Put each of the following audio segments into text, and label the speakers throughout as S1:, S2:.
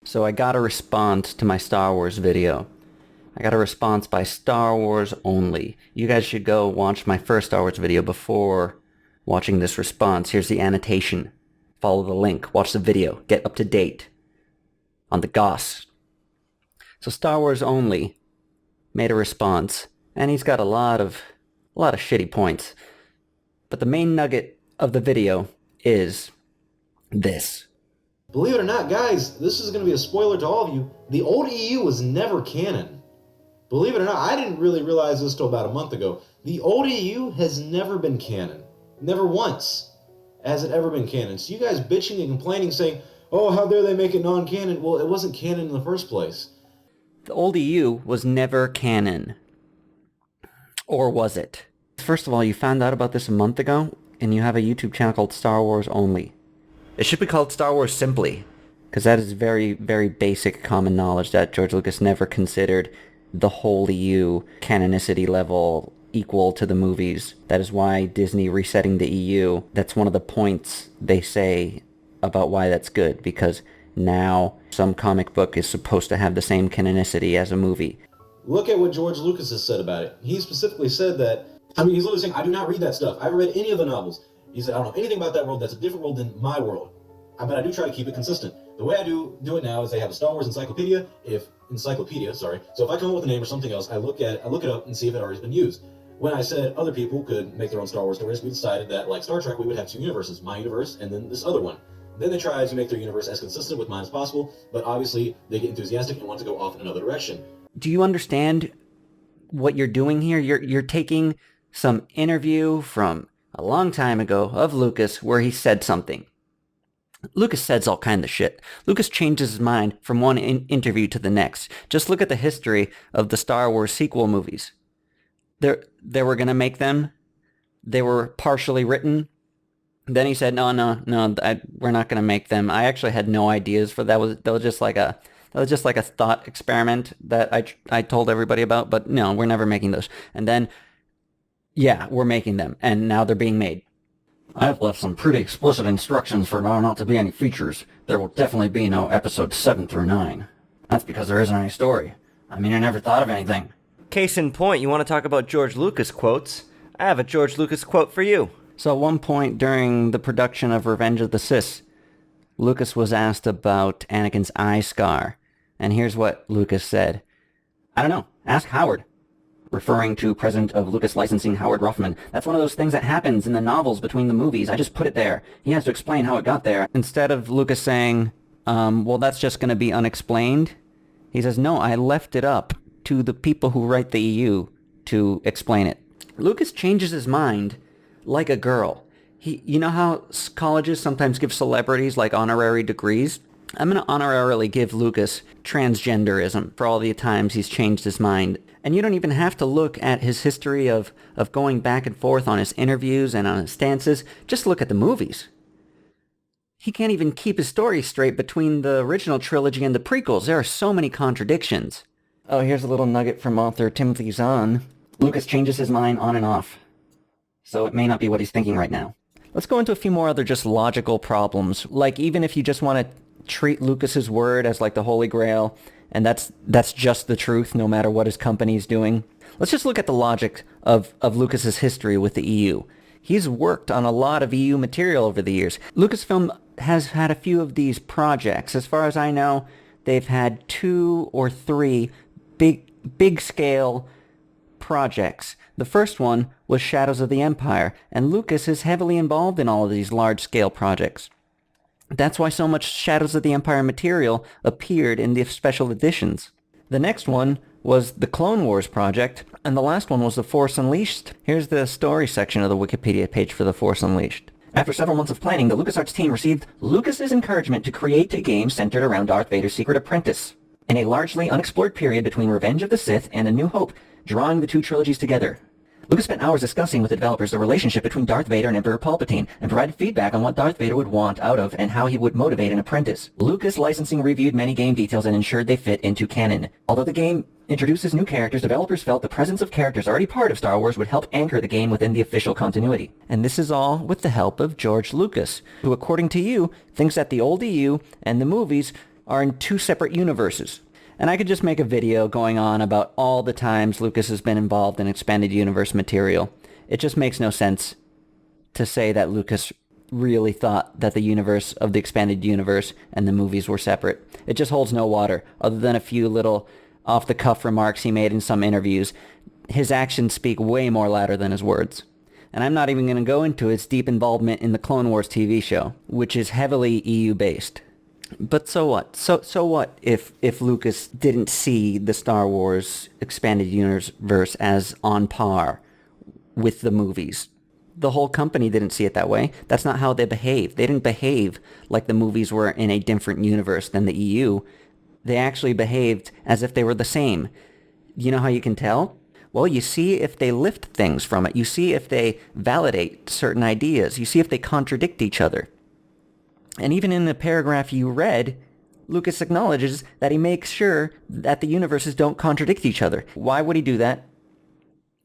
S1: So I got a response to my Star Wars video. I got a response by Star Wars Only. You guys should go watch my first Star Wars video before watching this response. Here's the annotation. Follow the link. Watch the video. Get up to date on the goss. So Star Wars Only made a response, and he's got a lot of shitty points. But the main nugget of the video is this.
S2: Believe it or not, guys, this is going to be a spoiler to all of you. The old EU was never canon. Believe it or not, I didn't really realize this till about a month ago. The old EU has never been canon. Never once has it ever been canon. So you guys bitching and complaining saying, oh, how dare they make it non-canon? Well, it wasn't canon in the first place.
S1: The old EU was never canon. Or was it? First of all, you found out about this a month ago, and you have a YouTube channel called Star Wars Only. It should be called Star Wars Simply, because that is very, very basic common knowledge that George Lucas never considered the whole EU canonicity level equal to the movies. That is why Disney resetting the EU, that's one of the points they say about why that's good, because now some comic book is supposed to have the same canonicity as a movie.
S2: Look at what George Lucas has said about it. He specifically said that, he's literally saying, I do not read that stuff. I haven't read any of the novels. He said, I don't know anything about that world. That's a different world than my world. But I do try to keep it consistent. The way I do it now is they have a Star Wars encyclopedia. So if I come up with a name or something else, I look it up and see if it already has been used. When I said other people could make their own Star Wars stories, we decided that, like Star Trek, we would have two universes, my universe and then this other one. Then they tried to make their universe as consistent with mine as possible, but obviously they get enthusiastic and want to go off in another direction.
S1: Do you understand what you're doing here? You're taking some interview from a long time ago of Lucas where he said something. Lucas says all kind of shit. Lucas changes his mind from one interview to the next. Just look at the history of the Star Wars sequel movies. They were going to make them. They were partially written. Then he said, no, we're not going to make them. I actually had no ideas for that. That was just like a thought experiment that I told everybody about. But no, we're never making those. And then, yeah, we're making them. And now they're being made.
S3: I've left some pretty explicit instructions for there not to be any features. There will definitely be no episodes 7 through 9. That's because there isn't any story. I never thought of anything.
S4: Case in point, you want to talk about George Lucas quotes? I have a George Lucas quote for you.
S1: So at one point during the production of Revenge of the Sith, Lucas was asked about Anakin's eye scar. And here's what Lucas said. I don't know. Ask Howard. Referring to President of Lucas Licensing Howard Rothman. That's one of those things that happens in the novels between the movies. I just put it there. He has to explain how it got there. Instead of Lucas saying, well, that's just going to be unexplained, he says, no, I left it up to the people who write the EU to explain it. Lucas changes his mind like a girl. You know how colleges sometimes give celebrities like honorary degrees? I'm going to honorarily give Lucas transgenderism for all the times he's changed his mind. And you don't even have to look at his history of going back and forth on his interviews and on his stances. Just look at the movies. He can't even keep his story straight between the original trilogy and the prequels. There are so many contradictions. Oh, here's a little nugget from author Timothy Zahn. Lucas changes his mind on and off. So it may not be what he's thinking right now. Let's go into a few more other just logical problems. Like even if you just want to treat Lucas's word as like the Holy Grail, and that's just the truth no matter what his company's doing. Let's just look at the logic of Lucas's history with the EU. He's worked on a lot of EU material over the years. Lucasfilm has had a few of these projects. As far as I know, they've had 2 or 3 big scale projects. The first one was Shadows of the Empire, and Lucas is heavily involved in all of these large scale projects. That's why so much Shadows of the Empire material appeared in the special editions. The next one was the Clone Wars project, and the last one was The Force Unleashed. Here's the story section of the Wikipedia page for The Force Unleashed. After several months of planning, the LucasArts team received Lucas's encouragement to create a game centered around Darth Vader's secret apprentice, in a largely unexplored period between Revenge of the Sith and A New Hope, drawing the 2 trilogies together. Lucas spent hours discussing with the developers the relationship between Darth Vader and Emperor Palpatine, and provided feedback on what Darth Vader would want out of and how he would motivate an apprentice. Lucas Licensing reviewed many game details and ensured they fit into canon. Although the game introduces new characters, developers felt the presence of characters already part of Star Wars would help anchor the game within the official continuity. And this is all with the help of George Lucas, who, according to you, thinks that the old EU and the movies are in two separate universes. And I could just make a video going on about all the times Lucas has been involved in expanded universe material. It just makes no sense to say that Lucas really thought that the universe of the expanded universe and the movies were separate. It just holds no water, other than a few little off-the-cuff remarks he made in some interviews. His actions speak way more louder than his words. And I'm not even going to go into his deep involvement in the Clone Wars TV show, which is heavily EU-based. But so what? So what if Lucas didn't see the Star Wars expanded universe as on par with the movies? The whole company didn't see it that way. That's not how they behaved. They didn't behave like the movies were in a different universe than the EU. They actually behaved as if they were the same. You know how you can tell? Well, you see if they lift things from it. You see if they validate certain ideas. You see if they contradict each other. And even in the paragraph you read, Lucas acknowledges that he makes sure that the universes don't contradict each other. Why would he do that?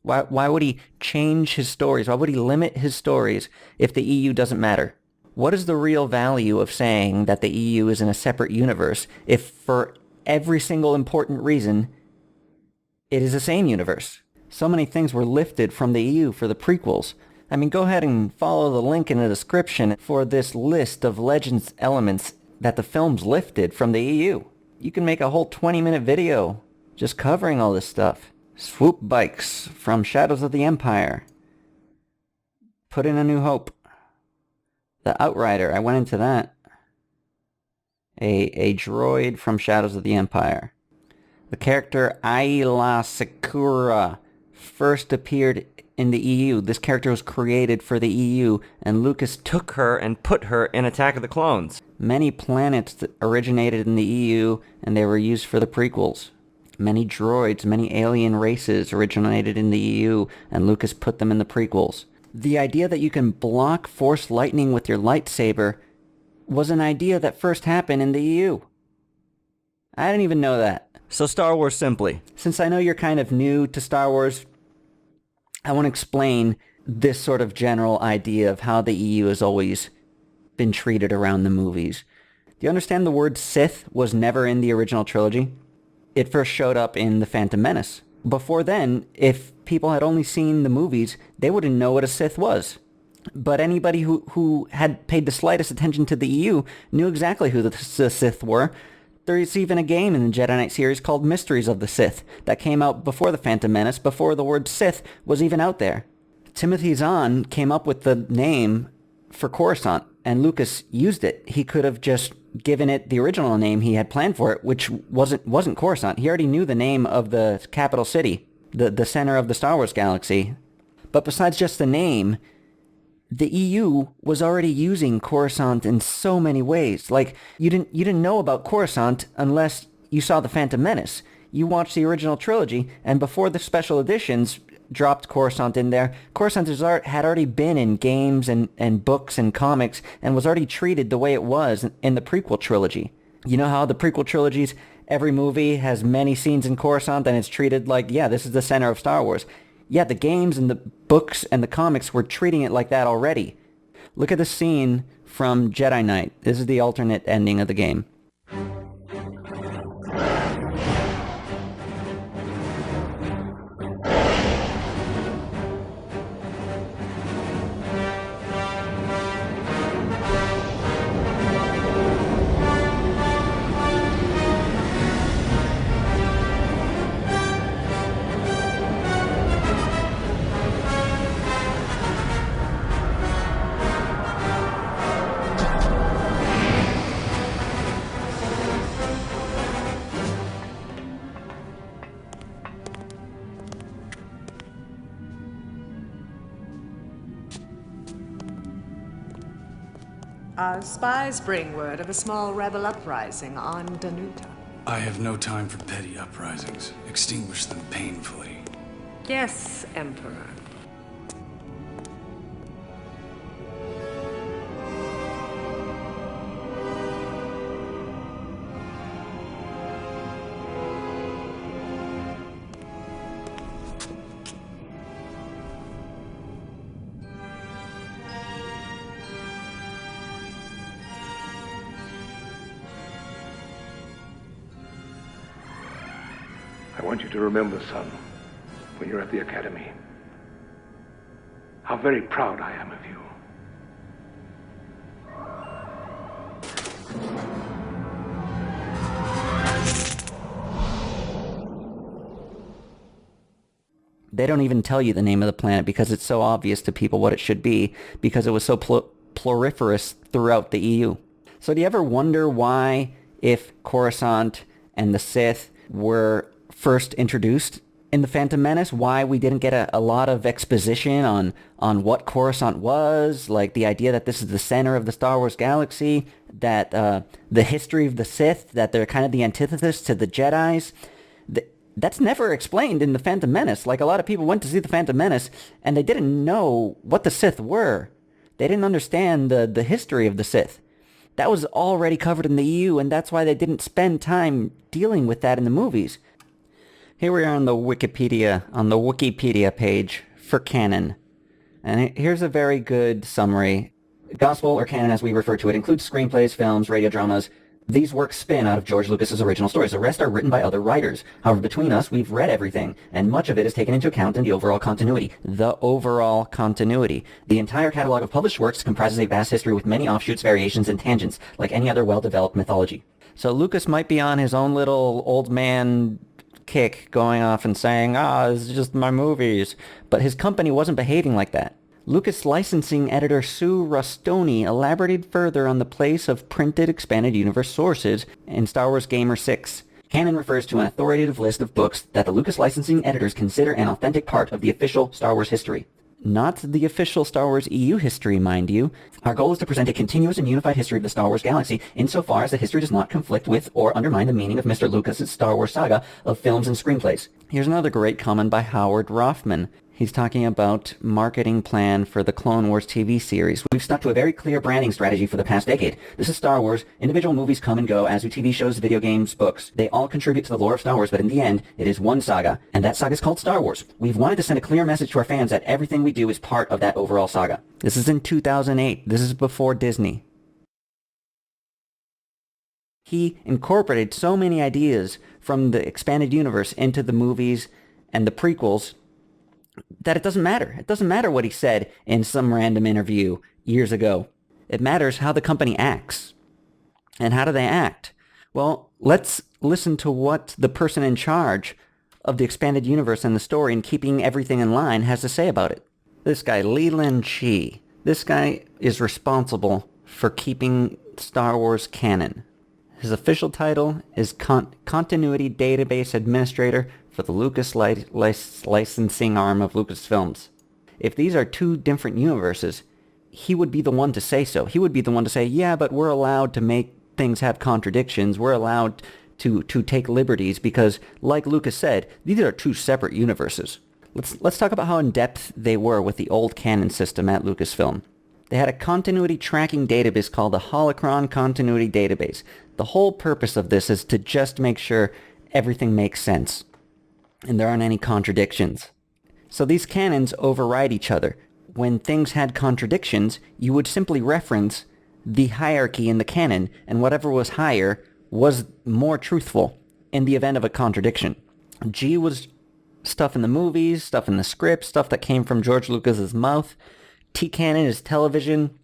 S1: Why would he change his stories? Why would he limit his stories if the EU doesn't matter? What is the real value of saying that the EU is in a separate universe if for every single important reason it is the same universe? So many things were lifted from the EU for the prequels. I mean, go ahead and follow the link in the description for this list of Legends elements that the films lifted from the EU. You can make a whole 20-minute video just covering all this stuff. Swoop bikes from Shadows of the Empire. Put in A New Hope. The Outrider, I went into that. A droid from Shadows of the Empire. The character Ayla Secura first appeared in the EU. This character was created for the EU, and Lucas
S4: Took her and put her in Attack of the Clones.
S1: many planets that originated in the EU, and they were used for the prequels. Many droids, many alien races originated in the EU, and Lucas put them in the prequels. The idea that you can block force lightning with your lightsaber was an idea that first happened in the EU. I didn't even know that.
S4: So Star Wars simply.
S1: Since I know you're kind of new to Star Wars, I want to explain this sort of general idea of how the EU has always been treated around the movies. Do you understand the word Sith was never in the original trilogy? It first showed up in The Phantom Menace. Before then, if people had only seen the movies, they wouldn't know what a Sith was. But anybody who had paid the slightest attention to the EU knew exactly who the Sith were. There's even a game in the Jedi Knight series called Mysteries of the Sith that came out before The Phantom Menace, before the word Sith was even out there. Timothy Zahn came up with the name for Coruscant, and Lucas used it. He could have just given it the original name he had planned for it, which wasn't Coruscant. He already knew the name of the capital city, the center of the Star Wars galaxy. But besides just the name, the EU was already using Coruscant in so many ways. Like, you didn't know about Coruscant unless you saw The Phantom Menace. You watched the original trilogy, and before the special editions dropped Coruscant in there, Coruscant had already been in games and books and comics, and was already treated the way it was in the prequel trilogy. You know how the prequel trilogies, every movie has many scenes in Coruscant, and it's treated like, yeah, this is the center of Star Wars. Yeah, the games and the books and the comics were treating it like that already. Look at the scene from Jedi Knight. This is the alternate ending of the game.
S5: Our spies bring word of a small rebel uprising on Danuta.
S6: I have no time for petty uprisings. Extinguish them painfully.
S5: Yes, Emperor.
S7: I want you to remember, son, when you're at the academy, how very proud I am of you.
S1: They don't even tell you the name of the planet because it's so obvious to people what it should be because it was so proliferous throughout the EU. So do you ever wonder why, if Coruscant and the Sith were first introduced in The Phantom Menace, why we didn't get a lot of exposition on what Coruscant was, like the idea that this is the center of the Star Wars galaxy, that the history of the Sith, that they're kind of the antithesis to the Jedis. That's never explained in The Phantom Menace. Like, a lot of people went to see The Phantom Menace, and they didn't know what the Sith were. They didn't understand the history of the Sith. That was already covered in the EU, and that's why they didn't spend time dealing with that in the movies. Here we are on the Wikipedia page for canon. And here's a very good summary. Gospel, or canon as we refer to it, includes screenplays, films, radio dramas. These works spin out of George Lucas's original stories. The rest are written by other writers. However, between us, we've read everything, and much of it is taken into account in the overall continuity. The overall continuity. The entire catalog of published works comprises a vast history with many offshoots, variations, and tangents, like any other well-developed mythology. So Lucas might be on his own little old man kick, going off and saying, this is just my movies. But his company wasn't behaving like that. Lucas licensing editor Sue Rustoni elaborated further on the place of printed expanded universe sources in Star Wars Gamer 6. Canon refers to an authoritative list of books that the Lucas licensing editors consider an authentic part of the official Star Wars history. Not the official Star Wars EU history, mind you. Our goal is to present a continuous and unified history of the Star Wars galaxy, insofar as the history does not conflict with or undermine the meaning of Mr. Lucas's Star Wars saga of films and screenplays. Here's another great comment by Howard Rothman. He's talking about marketing plan for the Clone Wars TV series. We've stuck to a very clear branding strategy for the past decade. This is Star Wars. Individual movies come and go, as do TV shows, video games, books. They all contribute to the lore of Star Wars, but in the end, it is one saga, and that saga is called Star Wars. We've wanted to send a clear message to our fans that everything we do is part of that overall saga. This is in 2008. This is before Disney. He incorporated so many ideas from the expanded universe into the movies and the prequels that it doesn't matter. It doesn't matter what he said in some random interview years ago. It matters how the company acts. And how do they act? Well, let's listen to what the person in charge of the expanded universe and the story and keeping everything in line has to say about it. This guy, Leland Chee. This guy is responsible for keeping Star Wars canon. His official title is Continuity Database Administrator for the Lucas licensing arm of Lucasfilms. If these are two different universes, he would be the one to say so. He would be the one to say, yeah, but we're allowed to make things have contradictions. We're allowed to take liberties because, like Lucas said, these are two separate universes. Let's talk about how in-depth they were with the old canon system at Lucasfilm. They had a continuity tracking database called the Holocron Continuity Database. The whole purpose of this is to just make sure everything makes sense and there aren't any contradictions. So these canons override each other. When things had contradictions, you would simply reference the hierarchy in the canon, and whatever was higher was more truthful in the event of a contradiction. G was stuff in the movies, stuff in the script, stuff that came from George Lucas's mouth. T canon is television.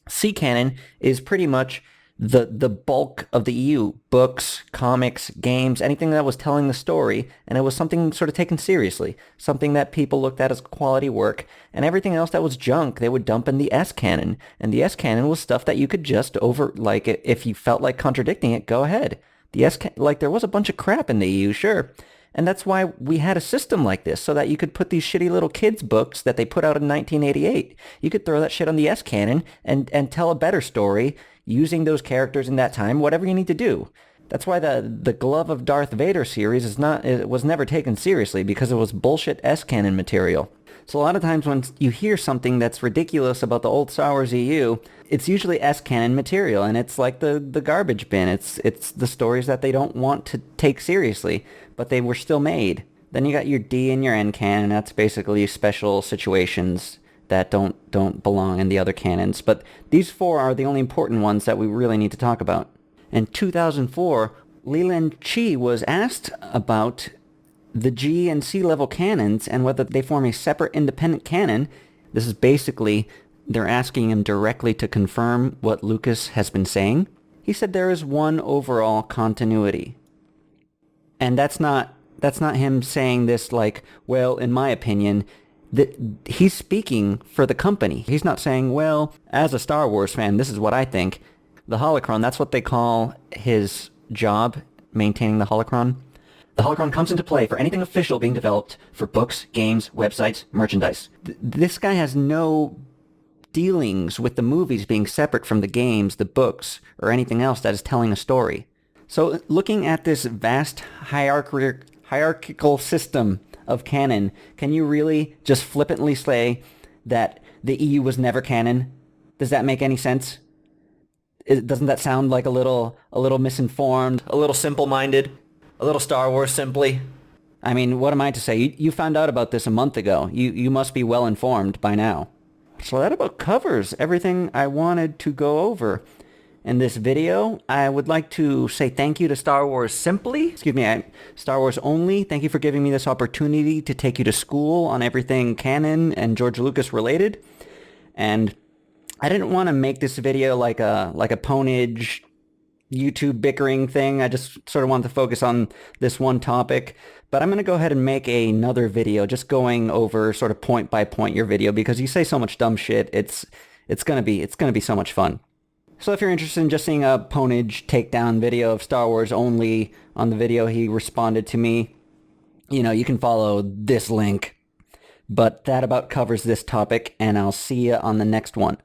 S1: C canon is pretty much the bulk of the EU. Books, comics, games, anything that was telling the story, and it was something sort of taken seriously. Something that people looked at as quality work, and everything else that was junk they would dump in the S canon. And the S canon was stuff that you could just if you felt like contradicting it, go ahead. There was a bunch of crap in the EU, sure. And that's why we had a system like this, so that you could put these shitty little kids' books that they put out in 1988. You could throw that shit on the S canon and tell a better story using those characters in that time, whatever you need to do. That's why the Glove of Darth Vader series was never taken seriously, because it was bullshit S canon material. So a lot of times when you hear something that's ridiculous about the old Star Wars EU, it's usually S canon material, and it's like the garbage bin. It's the stories that they don't want to take seriously, but they were still made. Then you got your D and your N canon. That's basically special situations that don't belong in the other canons. But these four are the only important ones that we really need to talk about. In 2004, Leland Chee was asked about the G and C level canons and whether they form a separate independent canon. This is basically, they're asking him directly to confirm what Lucas has been saying. He said there is one overall continuity. And that's not him saying this like, well, in my opinion, that he's speaking for the company. He's not saying, well, as a Star Wars fan, this is what I think. The holocron, that's what they call his job, maintaining the holocron. The holocron comes into play for anything official being developed for books, games, websites, merchandise. This guy has no dealings with the movies being separate from the games, the books, or anything else that is telling a story. So looking at this vast hierarchical system of canon, can you really just flippantly say that the EU was never canon? Does that make any sense? Doesn't that sound like a little misinformed,
S4: A little simple-minded, a little Star Wars simply.
S1: I mean, what am I to say? You found out about this a month ago. You must be well informed by now. So that about covers everything I wanted to go over in this video. I would like to say thank you to Star Wars Simply. Star Wars Only. Thank you for giving me this opportunity to take you to school on everything canon and George Lucas related. And I didn't want to make this video like a ponage YouTube bickering thing. I just sort of wanted to focus on this one topic. But I'm going to go ahead and make another video just going over sort of point by point your video, because you say so much dumb shit. It's going to be so much fun. So if you're interested in just seeing a ponage takedown video of Star Wars Only on the video he responded to me, you can follow this link. But that about covers this topic, and I'll see you on the next one.